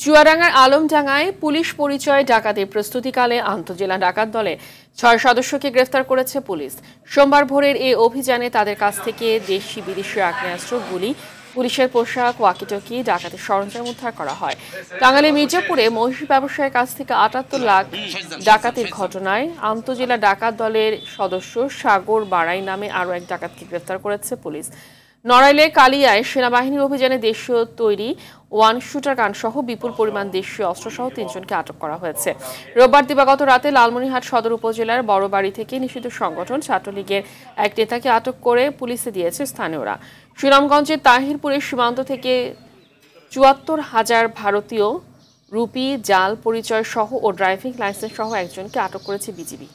চুয়াডাঙ্গার আলমডাঙ্গায় পুলিশ পরিচয় ডাকাতির প্রস্তুতিকালে আন্তঃজেলা ডাকাত দলে ৬ সদস্যকে গ্রেফতার করেছে পুলিশ। সোমবার ভোরের এই অভিযানে তাদের কাছ থেকে দেশি বিদেশি আগ্নেয়াস্ত্র, গুলি, পুলিশের পোশাক, ওয়াকিটকি, ডাকাতির সরঞ্জাম উদ্ধার করা হয়। টাঙ্গাইলের মির্জাপুরে মহিষ ব্যবসায়ীর কাছ থেকে ৭৮ লাখ ডাকাতির ঘটনায় আন্তঃজেলা ডাকাত দলের সদস্য সাগর বাড়াই নামে আরও এক ডাকাতকে গ্রেফতার করেছে পুলিশ। নড়াইলে কালিয়ায় সেনাবাহিনীর অভিযানে দেশীয় তৈরি ওয়ান শুটার গান সহ বিপুল পরিমাণ দেশীয় অস্ত্রসহ ৩ জনকে আটক করা হয়েছে। রোববার দিবাগত রাতে লালমনিরহাট সদর উপজেলার বড়বাড়ি থেকে নিষিদ্ধ সংগঠন ছাত্রলীগের এক নেতাকে আটক করে পুলিশে দিয়েছে স্থানীয়রা। সুনামগঞ্জের তাহিরপুরের সীমান্ত থেকে ৭৪,০০০ ভারতীয় রুপি জাল পরিচয় সহ ও ড্রাইভিং লাইসেন্স সহ একজনকে আটক করেছে বিজিবি।